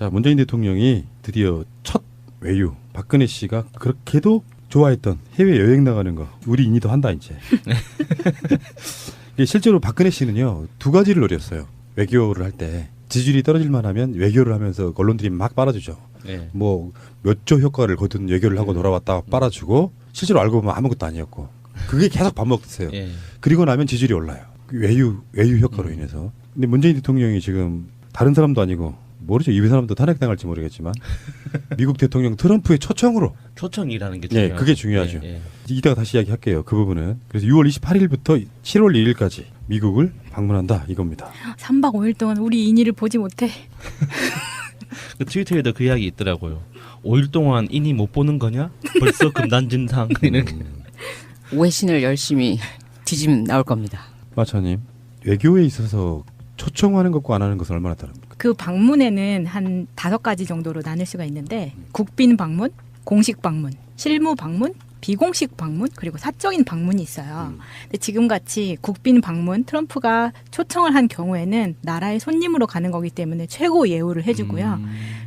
자, 문재인 대통령이 드디어 첫 외유, 박근혜 씨가 그렇게도 좋아했던 해외 여행 나가는 거 우리 인이도 한다 이제. 실제로 박근혜 씨는요 2가지를 노렸어요. 외교를 할 때 지지율이 떨어질만 하면 외교를 하면서 언론들이 막 빨아주죠. 네. 뭐 몇 조 효과를 거둔 외교를 하고 돌아왔다 빨아주고 실제로 알고 보면 아무것도 아니었고 그게 계속 반복됐어요. 예. 그리고 나면 지지율이 올라요. 외유 효과로 인해서. 근데 문재인 대통령이 지금 다른 사람도 아니고 모르죠. 이 사람도 탄핵당할지 모르겠지만 미국 대통령 트럼프의 초청으로 초청이라는 게 예, 중요하죠. 그게 중요하죠. 예, 예. 이따가 다시 이야기할게요. 그 부분은. 그래서 6월 28일부터 7월 1일까지 미국을 방문한다 이겁니다. 3박 5일 동안 우리 인이를 보지 못해. 그 트위터에도 그 이야기 있더라고요. 5일 동안 인이 못 보는 거냐? 벌써 금단진상. 외신을 열심히 뒤지면 나올 겁니다. 마차님, 외교에 있어서 초청하는 것과 안 하는 것은 얼마나 다릅니까? 그 방문에는 한 5가지 정도로 나눌 수가 있는데 국빈 방문, 공식 방문, 실무 방문, 비공식 방문 그리고 사적인 방문이 있어요. 근데 지금같이 국빈 방문 트럼프가 초청을 한 경우에는 나라의 손님으로 가는 거기 때문에 최고 예우를 해주고요.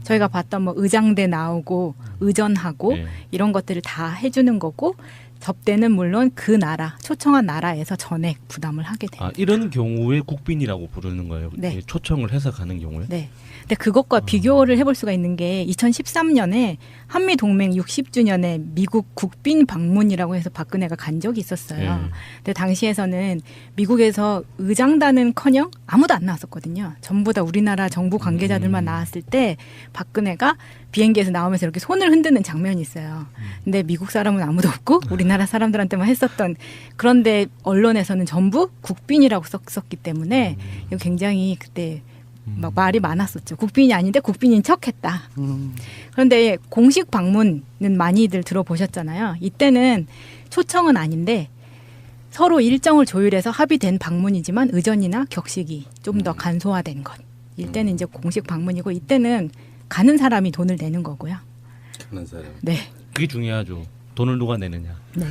저희가 봤던 뭐 의장대 나오고 의전하고 네. 이런 것들을 다 해주는 거고 접대는 물론 그 나라 초청한 나라에서 전액 부담을 하게 됩니다. 아, 이런 경우에 국빈이라고 부르는 거예요. 네. 초청을 해서 가는 경우에. 네. 근데 그것과 비교를 해볼 수가 있는 게 2013년에 한미 동맹 60주년에 미국 국빈 방문이라고 해서 박근혜가 간 적이 있었어요. 네. 근데 당시에서는 미국에서 의장단은커녕 아무도 안 나왔었거든요. 전부 다 우리나라 정부 관계자들만 나왔을 때 박근혜가 비행기에서 나오면서 이렇게 손을 흔드는 장면이 있어요. 근데 미국 사람은 아무도 없고 우리나라 사람들한테만 했었던 그런데 언론에서는 전부 국빈이라고 썼기 때문에 이거 굉장히 그때 막 말이 많았었죠. 국빈이 아닌데 국빈인 척했다. 그런데 공식 방문은 많이들 들어보셨잖아요. 이때는 초청은 아닌데 서로 일정을 조율해서 합의된 방문이지만 의전이나 격식이 좀 더 간소화된 것. 이때는 이제 공식 방문이고 이때는 가는 사람이 돈을 내는 거고요. 가는 사람. 네. 그게 중요하죠. 돈을 누가 내느냐. 네.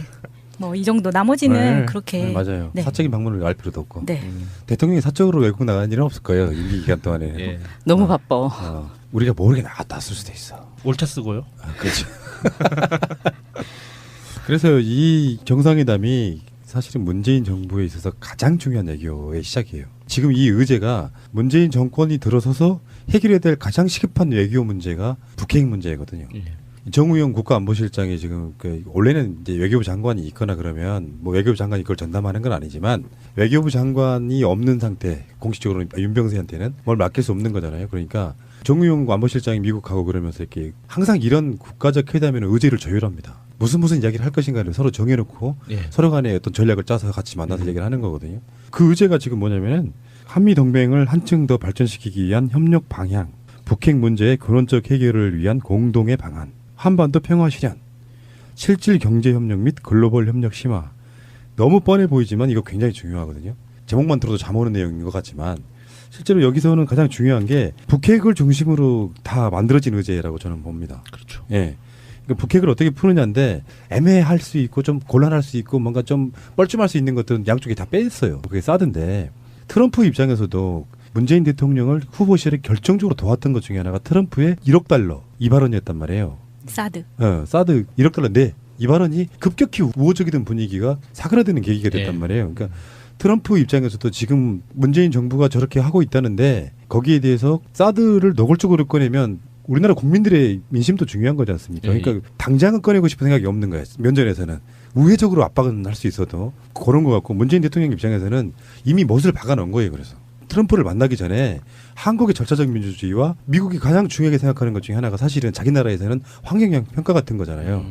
뭐 이 정도 나머지는 네. 그렇게 네, 맞아요. 네. 사적인 방문을 알 필요도 없고. 네. 대통령이 사적으로 외국 나가는 일은 없을 거예요. 임기 기간 동안에. 예. 너무 바빠. 우리가 모르게 나갔다 왔을 수도 있어. 올차 쓰고요. 그렇죠. 그래서 이 정상회담이 사실은 문재인 정부에 있어서 가장 중요한 외교의 시작이에요. 지금 이 의제가 문재인 정권이 들어서서 해결해야 될 가장 시급한 외교 문제가 북핵 문제거든요. 예. 정우영 국가안보실장이 지금 원래는 이제 외교부 장관이 있거나 그러면 뭐 외교부 장관이 그걸 전담하는 건 아니지만 외교부 장관이 없는 상태 공식적으로 윤병세한테는 뭘 맡길 수 없는 거잖아요. 그러니까 정우영 안보실장이 미국 가고 그러면서 이렇게 항상 이런 국가적 회담에는 의제를 조율합니다. 무슨 이야기를 할 것인가를 서로 정해놓고 예. 서로 간에 어떤 전략을 짜서 같이 만나서 얘기를 하는 거거든요. 그 의제가 지금 뭐냐면은 한미 동맹을 한층 더 발전시키기 위한 협력 방향, 북핵 문제의 근원적 해결을 위한 공동의 방안, 한반도 평화 실현, 실질 경제 협력 및 글로벌 협력 심화. 너무 뻔해 보이지만 이거 굉장히 중요하거든요. 제목만 들어도 잠 오는 내용인 것 같지만 실제로 여기서는 가장 중요한 게 북핵을 중심으로 다 만들어진 의제라고 저는 봅니다. 그렇죠. 예. 그러니까 북핵을 어떻게 푸느냐인데 애매할 수 있고 좀 곤란할 수 있고 뭔가 좀 뻘쭘할 수 있는 것들은 양쪽이 다 뺐어요. 그게 사드인데 트럼프 입장에서도 문재인 대통령을 후보실에 결정적으로 도왔던 것 중에 하나가 트럼프의 1억 달러 이 발언이었단 말이에요. 사드. 사드 1억 달러 네. 이 발언이 급격히 우호적이던 분위기가 사그라드는 계기가 됐단 네. 말이에요. 그러니까 트럼프 입장에서도 지금 문재인 정부가 저렇게 하고 있다는데 거기에 대해서 사드를 노골적으로 꺼내면 우리나라 국민들의 민심도 중요한 거지 않습니까? 그러니까 당장은 꺼내고 싶은 생각이 없는 거예요. 면전에서는. 우회적으로 압박은 할 수 있어도 그런 것 같고 문재인 대통령 입장에서는 이미 못을 박아놓은 거예요. 그래서 트럼프를 만나기 전에 한국의 절차적 민주주의와 미국이 가장 중요하게 생각하는 것 중에 하나가 사실은 자기 나라에서는 환경영향 평가 같은 거잖아요.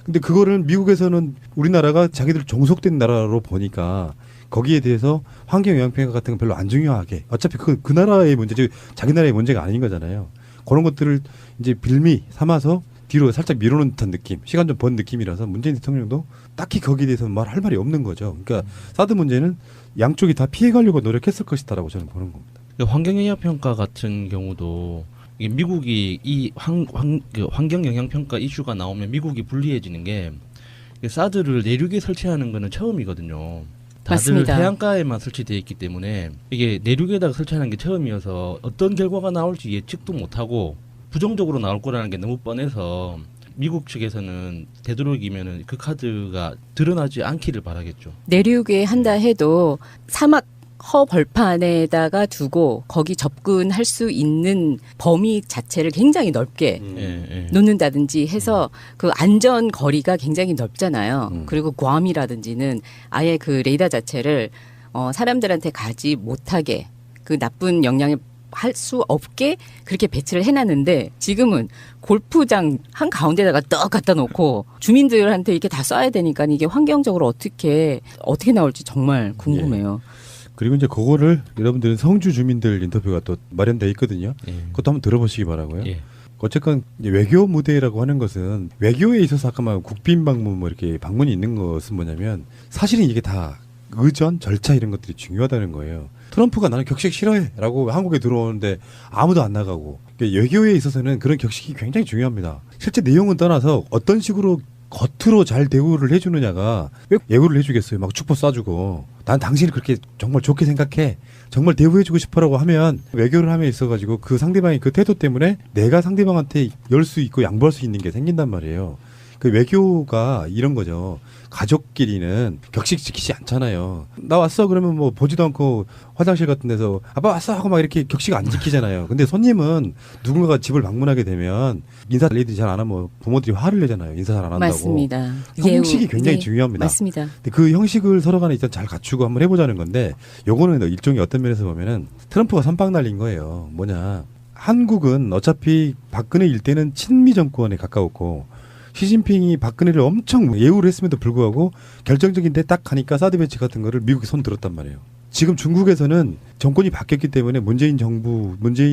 근데 그거를 미국에서는 우리나라가 자기들 종속된 나라로 보니까 거기에 대해서 환경영향평가 같은 건 별로 안 중요하게 어차피 그 나라의 문제지 자기 나라의 문제가 아닌 거잖아요. 그런 것들을 이제 빌미 삼아서 뒤로 살짝 밀어놓은 듯한 느낌, 시간 좀 번 느낌이라서 문재인 대통령도 딱히 거기에 대해서 말할 말이 없는 거죠. 그러니까 사드 문제는 양쪽이 다 피해가려고 노력했을 것이다라고 저는 보는 겁니다. 환경영향평가 같은 경우도 이게 미국이 이 환경영향평가 이슈가 나오면 미국이 불리해지는 게 사드를 내륙에 설치하는 거는 처음이거든요. 다들 맞습니다. 해안가에만 설치되어 있기 때문에 이게 내륙에다가 설치하는 게 처음이어서 어떤 결과가 나올지 예측도 못하고 부정적으로 나올 거라는 게 너무 뻔해서 미국 측에서는 되도록이면은 그 카드가 드러나지 않기를 바라겠죠. 내륙에 한다 해도 사막 허벌판에다가 두고 거기 접근할 수 있는 범위 자체를 굉장히 넓게 예. 놓는다든지 해서 그 안전 거리가 굉장히 넓잖아요. 그리고 괌이라든지는 아예 그 레이더 자체를 사람들한테 가지 못하게 그 나쁜 영향을 할 수 없게 그렇게 배치를 해놨는데 지금은 골프장 한 가운데다가 떡 갖다 놓고 주민들한테 이렇게 다 쏴야 되니까 이게 환경적으로 어떻게 나올지 정말 궁금해요. 그리고 이제 그거를 여러분들은 성주 주민들 인터뷰가 또 마련돼 있거든요. 예. 그것도 한번 들어보시기 바라고요. 예. 어쨌건 이제 외교 무대라고 하는 것은 외교에 있어서 아까 말 국빈 방문 뭐 이렇게 방문이 있는 것은 뭐냐면 사실은 이게 다 의전 절차 이런 것들이 중요하다는 거예요. 트럼프가 나는 격식 싫어해라고 한국에 들어오는데 아무도 안 나가고 그러니까 외교에 있어서는 그런 격식이 굉장히 중요합니다. 실제 내용은 떠나서 어떤 식으로 겉으로 잘 대우를 해주느냐가 왜 예우를 해주겠어요. 막 축포 쏴주고 난 당신이 그렇게 정말 좋게 생각해 정말 대우해주고 싶어라고 하면 외교를 함에 있어가지고 그 상대방의 그 태도 때문에 내가 상대방한테 열 수 있고 양보할 수 있는 게 생긴단 말이에요. 그 외교가 이런 거죠. 가족끼리는 격식 지키지 않잖아요. 나 왔어 그러면 뭐 보지도 않고 화장실 같은 데서 아빠 왔어 하고 막 이렇게 격식 안 지키잖아요. 근데 손님은 누군가가 집을 방문하게 되면 인사 레이들이 잘 안 하면 부모들이 화를 내잖아요. 인사 잘 안 한다고. 맞습니다. 형식이 굉장히 네, 중요합니다. 맞습니다. 근데 그 형식을 서로 간에 일단 잘 갖추고 한번 해보자는 건데 요거는 일종의 어떤 면에서 보면은 트럼프가 선빵 날린 거예요. 뭐냐. 한국은 어차피 박근혜 일대는 친미 정권에 가까웠고 시진핑이 박근혜를 엄청 예우를 했음에도 불구하고 결정적인 데 딱 가니까 사드 배치 같은 거를 미국이 손 들었단 말이에요. 지금 중국에서는 정권이 바뀌었기 때문에 문재인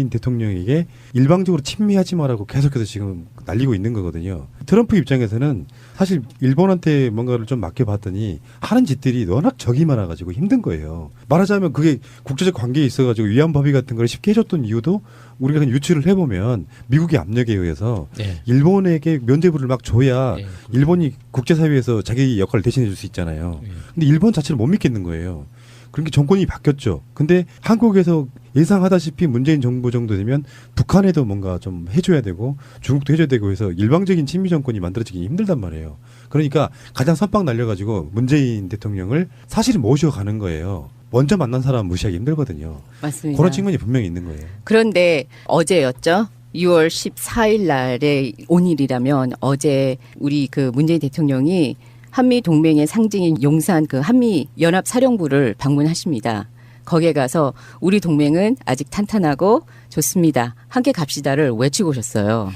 대통령에게 일방적으로 친미하지 마라고 계속해서 지금 날리고 있는 거거든요. 트럼프 입장에서는 사실 일본한테 뭔가를 좀 맡겨봤더니 하는 짓들이 워낙 적이 많아가지고 힘든 거예요. 말하자면 그게 국제적 관계에 있어가지고 위안법의 같은 걸 쉽게 해줬던 이유도 우리가 그냥 유추를 해보면 미국의 압력에 의해서 예. 일본에게 면죄부를 막 줘야 예. 일본이 국제사회에서 자기 역할을 대신해 줄 수 있잖아요. 예. 근데 일본 자체를 못 믿겠는 거예요. 그러니까 정권이 바뀌었죠. 근데 한국에서 예상하다시피 문재인 정부 정도 되면 북한에도 뭔가 좀 해줘야 되고 중국도 해줘야 되고 해서 일방적인 친미 정권이 만들어지기 힘들단 말이에요. 그러니까 가장 선빵 날려가지고 문재인 대통령을 사실은 모셔가는 거예요. 먼저 만난 사람 무시하기 힘들거든요. 맞습니다. 그런 측면이 분명히 있는 거예요. 그런데 어제였죠. 6월 14일 날에 오늘이라면 어제 우리 그 문재인 대통령이 한미 동맹의 상징인 용산 그 한미 연합 사령부를 방문하십니다. 거기에 가서 우리 동맹은 아직 탄탄하고 좋습니다. 함께 갑시다를 외치고 오셨어요.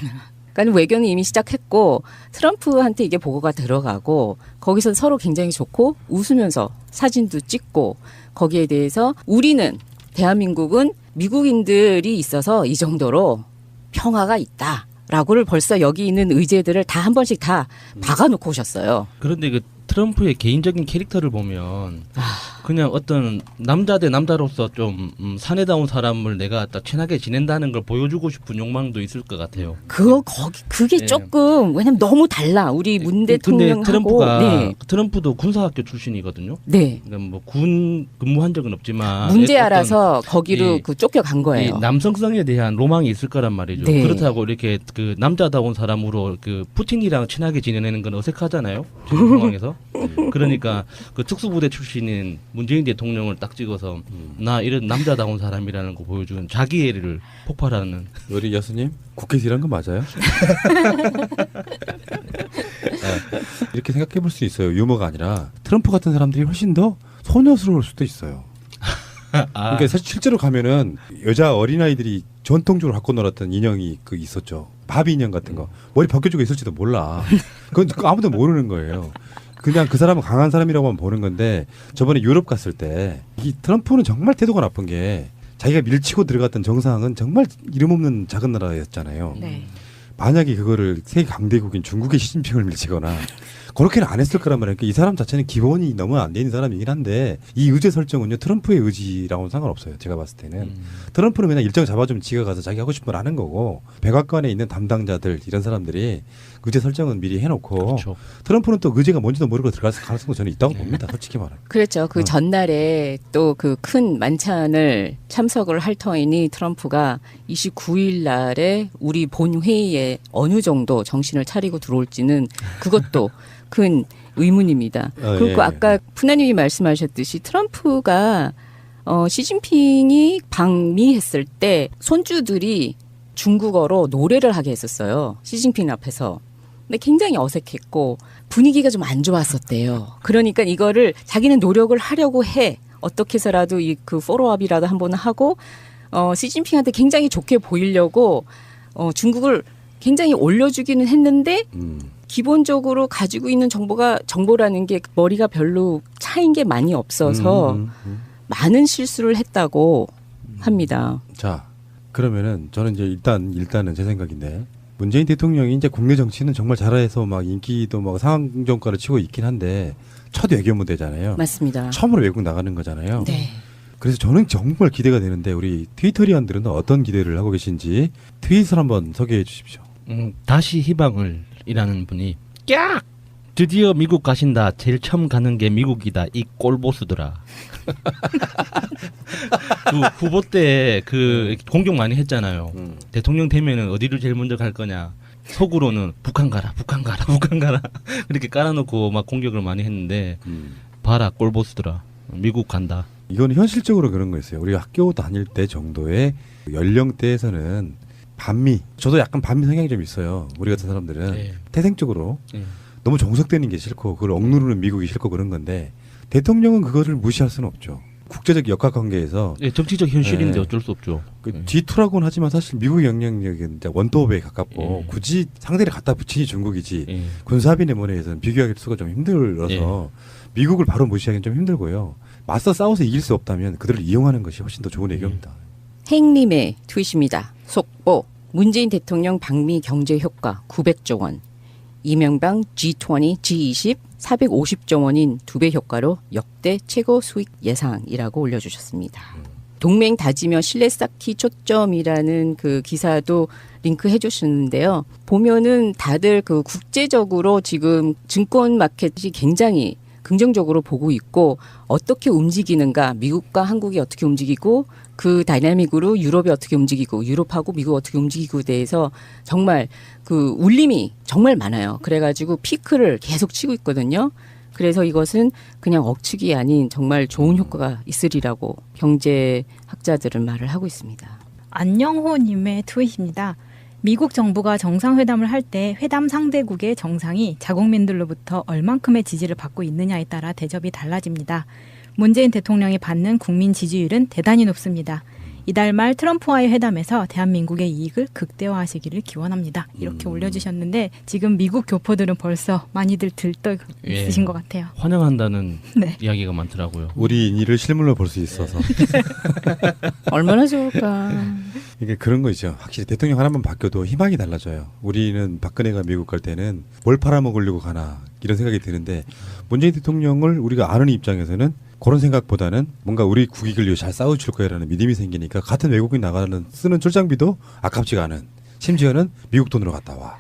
그러니까 외교는 이미 시작했고 트럼프한테 이게 보고가 들어가고 거기서 서로 굉장히 좋고 웃으면서 사진도 찍고 거기에 대해서 우리는 대한민국은 미국인들이 있어서 이 정도로 평화가 있다. 라고를 벌써 여기 있는 의제들을 다 한 번씩 다 박아놓고 오셨어요. 그런데 그 트럼프의 개인적인 캐릭터를 보면 그냥 어떤 남자 대 남자로서 좀 사내다운 사람을 내가 딱 친하게 지낸다는 걸 보여주고 싶은 욕망도 있을 것 같아요. 그게 예. 조금 왜냐면 너무 달라 우리 문 근데 대통령하고. 트럼프가 네. 트럼프도 군사학교 출신이거든요. 네. 그러니까 뭐 군 근무한 적은 없지만 문제 어떤 알아서 거기로 이- 그 쫓겨간 이 거예요. 남성성에 대한 로망이 있을 거란 말이죠. 네. 그렇다고 이렇게 그 남자다운 사람으로 그 푸틴이랑 친하게 지내는 건 어색하잖아요. 지금 상황에서. 그러니까 그 특수부대 출신인 문재인 대통령을 딱 찍어서 나 이런 남자다운 사람이라는 거 보여주는 자기애를 폭발하는. 우리 여수님 국회에서 일한 거 맞아요? 이렇게 생각해 볼 수 있어요. 유머가 아니라 트럼프 같은 사람들이 훨씬 더 소녀스러울 수도 있어요. 그러니까 사실 실제로 가면은 여자 어린아이들이 전통적으로 갖고 놀았던 인형이 그 있었죠. 바비 인형 같은 거. 머리 벗겨주고 있을지도 몰라. 그건 아무도 모르는 거예요. 그냥 그 사람은 강한 사람이라고만 보는 건데 저번에 유럽 갔을 때 이 트럼프는 정말 태도가 나쁜 게 자기가 밀치고 들어갔던 정상은 정말 이름 없는 작은 나라였잖아요. 네. 만약에 그거를 세계 강대국인 중국의 시진핑을 밀치거나 그렇게는 안 했을 거란 말이에요. 그러니까 이 사람 자체는 기본이 너무 안 돼 있는 사람이긴 한데 이 의제 설정은요 트럼프의 의지랑은 상관없어요. 제가 봤을 때는 트럼프는 그냥 일정 잡아주면 지가 가서 자기 하고 싶은 걸 하는 거고 백악관에 있는 담당자들 이런 사람들이 의제 설정은 미리 해놓고 그렇죠. 트럼프는 또 의제가 뭔지도 모르고 들어갈 가능성도 저는 있다고 봅니다. 솔직히 말하면. 그렇죠. 그 전날에 또 그 큰 만찬을 참석을 할 터이니 트럼프가 29일 날에 우리 본 회의에 어느 정도 정신을 차리고 들어올지는 그것도 큰 의문입니다. 그리고 예. 아까 푸나님이 말씀하셨듯이 트럼프가 시진핑이 방미했을 때 손주들이 중국어로 노래를 하게 했었어요. 시진핑 앞에서. 근데 굉장히 어색했고 분위기가 좀 안 좋았었대요. 그러니까 이거를 자기는 노력을 하려고 해. 어떻게 해서라도 이 그 포로업이라도 한번 하고 시진핑한테 굉장히 좋게 보이려고 중국을 굉장히 올려주기는 했는데 기본적으로 가지고 있는 정보라는 게 머리가 별로 차인 게 많이 없어서 많은 실수를 했다고 합니다. 자, 그러면은 저는 이제 일단은 제 생각인데 문재인 대통령이 이제 국내 정치는 정말 잘해서 막 인기도 막 상정가를 치고 있긴 한데 첫 외교 무대잖아요. 맞습니다. 처음으로 외국 나가는 거잖아요. 네. 그래서 저는 정말 기대가 되는데 우리 트위터리안들은 어떤 기대를 하고 계신지 트윗을 한번 소개해 주십시오. 다시 희망을 이라는 분이 깍! 드디어 미국 가신다. 제일 처음 가는 게 미국이다. 이 꼴보수더라. 그 후보 때 그 공격 많이 했잖아요. 대통령 되면은 어디를 제일 먼저 갈 거냐. 속으로는 북한 가라, 북한 가라, 북한 가라. 그렇게 깔아놓고 막 공격을 많이 했는데 봐라 꼴보수더라. 미국 간다. 이거는 현실적으로 그런 거였어요. 우리가 학교 다닐 때 정도의 연령대에서는 반미, 저도 약간 반미 성향이 좀 있어요. 우리 같은 사람들은 네. 태생적으로 네. 너무 정석되는 게 싫고 그걸 억누르는 미국이 싫고 그런 건데 대통령은 그거를 무시할 수는 없죠. 국제적 역학관계에서 네, 정치적 현실인데 네. 어쩔 수 없죠. 그 네. G2라고는 하지만 사실 미국의 영향력은 이제 원톱에 가깝고 굳이 상대를 갖다 붙이니 중국이지 예. 군사비 내문에서는 비교할 수가 좀 힘들어서 미국을 바로 무시하기는 좀 힘들고요. 맞서 싸워서 이길 수 없다면 그들을 이용하는 것이 훨씬 더 좋은 애교입니다. 행님의 트윗입니다. 속보 문재인 대통령 방미 경제 효과 900조 원. 이명박 G20, G20 450조 원인 2배 효과로 역대 최고 수익 예상이라고 올려주셨습니다. 동맹 다지며 신뢰 쌓기 초점이라는 그 기사도 링크해 주셨는데요. 보면은 다들 그 국제적으로 지금 증권 마켓이 굉장히 긍정적으로 보고 있고 어떻게 움직이는가 미국과 한국이 어떻게 움직이고 그 다이나믹으로 유럽이 어떻게 움직이고 유럽하고 미국 어떻게 움직이고에 대해서 정말 그 울림이 정말 많아요. 그래가지고 피크를 계속 치고 있거든요. 그래서 이것은 그냥 억측이 아닌 정말 좋은 효과가 있으리라고 경제학자들은 말을 하고 있습니다. 안영호님의 트윗입니다. 미국 정부가 정상회담을 할 때 회담 상대국의 정상이 자국민들로부터 얼만큼의 지지를 받고 있느냐에 따라 대접이 달라집니다. 문재인 대통령이 받는 국민 지지율은 대단히 높습니다. 이달 말 트럼프와의 회담에서 대한민국의 이익을 극대화하시기를 기원합니다. 이렇게 올려주셨는데 지금 미국 교포들은 벌써 많이들 들떠 있으신 것 같아요. 환영한다는 네. 이야기가 많더라고요. 우리 일을 실물로 볼 수 있어서 얼마나 좋을까. 이게 그런 거죠. 확실히 대통령 하나만 바뀌어도 희망이 달라져요. 우리는 박근혜가 미국 갈 때는 뭘 팔아먹으려고 가나 이런 생각이 드는데 문재인 대통령을 우리가 아는 입장에서는 그런 생각보다는 뭔가 우리 국익을 위해 잘 싸워줄 거야라는 믿음이 생기니까 같은 외국인 나가는 쓰는 출장비도 아깝지가 않은 심지어는 미국 돈으로 갔다 와.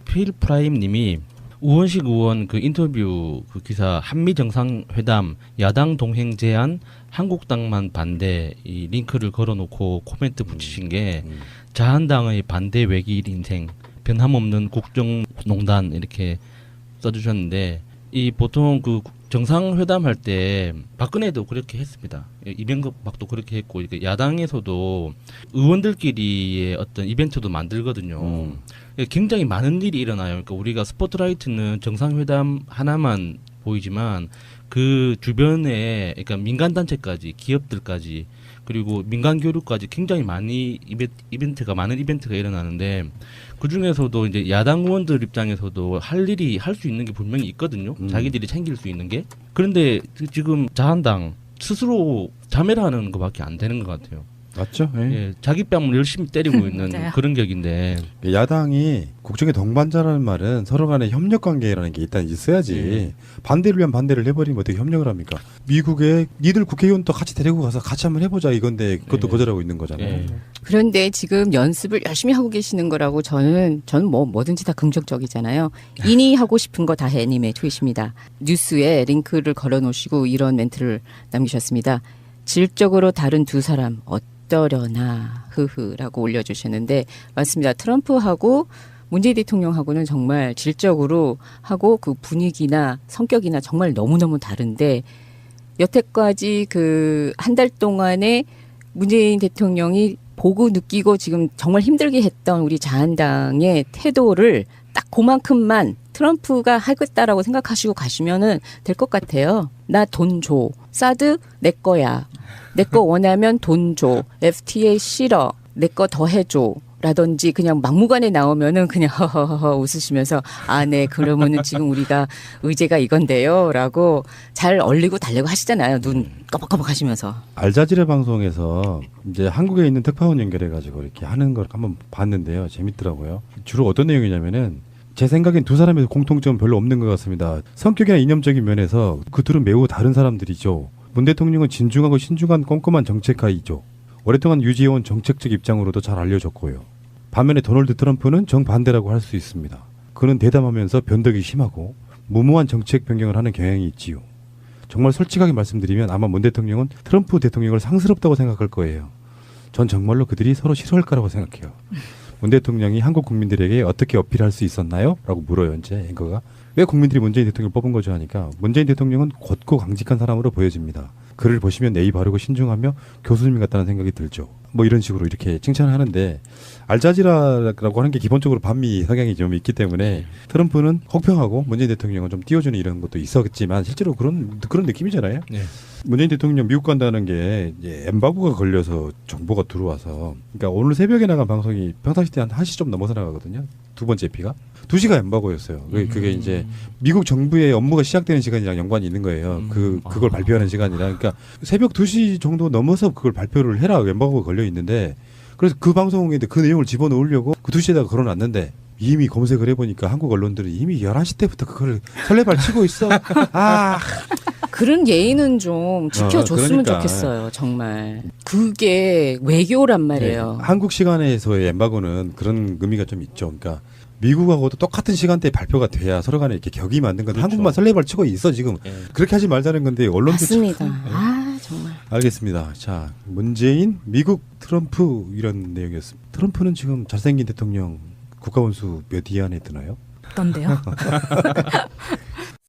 필 프라임님이 우원식 의원 그 인터뷰 그 기사 한미 정상회담 야당 동행 제안 한국당만 반대 이 링크를 걸어놓고 코멘트 붙이신 게 자한당의 반대 외길 인생 변함없는 국정농단 이렇게 써주셨는데 이 보통 그 정상회담 할 때 박근혜도 그렇게 했습니다. 이명박도 그렇게 했고 이렇게 야당에서도 의원들끼리의 어떤 이벤트도 만들거든요. 굉장히 많은 일이 일어나요. 그러니까 우리가 스포트라이트는 정상회담 하나만 보이지만 그 주변에 그러니까 민간 단체까지 기업들까지 그리고 민간 교류까지 굉장히 많이 이벤트가 많은 이벤트가 일어나는데 그 중에서도 이제 야당 의원들 입장에서도 할 일이 할 수 있는 게 분명히 있거든요. 자기들이 챙길 수 있는 게. 그런데 지금 자한당 스스로 자멸하는 것밖에 안 되는 것 같아요. 맞죠? 예. 예, 자기 뺨을 열심히 때리고 있는 맞아요. 그런 격인데 야당이 국정의 동반자라는 말은 서로 간에 협력 관계라는 게 일단 있어야지 반대를 위한 반대를 해버리면 어떻게 협력을 합니까? 미국에 니들 국회의원도 같이 데리고 가서 같이 한번 해보자 이건데 그것도 예. 거절하고 있는 거잖아요. 예. 그런데 지금 연습을 열심히 하고 계시는 거라고 저는 뭐든지 다 긍정적이잖아요. 이니 하고 싶은 거 다 해님의 tweet입니다. 뉴스에 링크를 걸어 놓으시고 이런 멘트를 남기셨습니다. 질적으로 다른 두 사람 어떠려나 흐흐라고 올려주셨는데 맞습니다. 트럼프하고 문재인 대통령하고는 정말 질적으로 하고 그 분위기나 성격이나 정말 너무너무 다른데 여태까지 그 한 달 동안에 문재인 대통령이 보고 느끼고 지금 정말 힘들게 했던 우리 자한당의 태도를 딱 그만큼만 트럼프가 하겠다라고 생각하시고 가시면은 될 것 같아요. 나 돈 줘. 사드 내 거야. 내 거 원하면 돈 줘. FTA 싫어. 내 거 더 해줘. 라든지 그냥 막무가내 나오면은 그냥 허허허 웃으시면서 아, 네, 그러면은 지금 우리가 의제가 이건데요. 라고 잘 얼리고 달래고 하시잖아요. 눈 꺼벅꺼벅 하시면서. 알자지라 방송에서 이제 한국에 있는 특파원 연결해가지고 이렇게 하는 걸 한번 봤는데요. 재밌더라고요. 주로 어떤 내용이냐면은 제 생각엔 두 사람의 공통점은 별로 없는 것 같습니다. 성격이나 이념적인 면에서 그 둘은 매우 다른 사람들이죠. 문 대통령은 진중하고 신중한 꼼꼼한 정책가이죠. 오랫동안 유지해온 정책적 입장으로도 잘 알려졌고요. 반면에 도널드 트럼프는 정반대라고 할 수 있습니다. 그는 대담하면서 변덕이 심하고 무모한 정책 변경을 하는 경향이 있지요. 정말 솔직하게 말씀드리면 아마 문 대통령은 트럼프 대통령을 상스럽다고 생각할 거예요. 전 정말로 그들이 서로 싫어할 거라고 생각해요. 문 대통령이 한국 국민들에게 어떻게 어필할 수 있었나요? 라고 물어요. 이제 앵커가. 왜 국민들이 문재인 대통령을 뽑은 거죠 하니까 문재인 대통령은 곧고 강직한 사람으로 보여집니다. 그를 보시면 예의 바르고 신중하며 교수님 같다는 생각이 들죠. 뭐 이런 식으로 이렇게 칭찬을 하는데 알자지라라고 하는 게 기본적으로 반미 성향이 좀 있기 때문에 트럼프는 혹평하고 문재인 대통령은 좀 띄워주는 이런 것도 있었지만 실제로 그런 느낌이잖아요. 네. 문재인 대통령 미국 간다는 게 이제 엠바고가 걸려서 정보가 들어와서 그러니까 오늘 새벽에 나간 방송이 평상시 때 한 1시 좀 넘어서 나가거든요. 두 번째 피가 2시가 엠바고였어요. 그게 이제 미국 정부의 업무가 시작되는 시간이랑 연관이 있는 거예요. 그걸 발표하는 시간이라 그러니까 새벽 2시 정도 넘어서 그걸 발표를 해라 엠바고가 걸려 있는데 그래서 그 방송에 그 내용을 집어넣으려고 그 2시에다가 걸어놨는데 이미 검색을 해보니까 한국 언론들은 이미 11시 때부터 그걸 설레발 치고 있어. 아. 그런 예의는 좀 지켜줬으면 그러니까. 좋겠어요. 정말. 그게 외교란 말이에요. 네, 한국 시간에서의 엠바고는 그런 의미가 좀 있죠. 그러니까 미국하고도 똑같은 시간대에 발표가 돼야 서로 간에 이렇게 격이 맞는 건데 그렇죠. 한국만 설레발 치고 있어 지금. 예. 그렇게 하지 말자는 건데 언론도 맞습니다. 참- 네. 아, 정말. 알겠습니다. 자, 문재인, 미국, 트럼프 이런 내용이었습니다. 트럼프는 지금 잘생긴 대통령 국가원수 몇 위 안에 드나요? 어떤데요?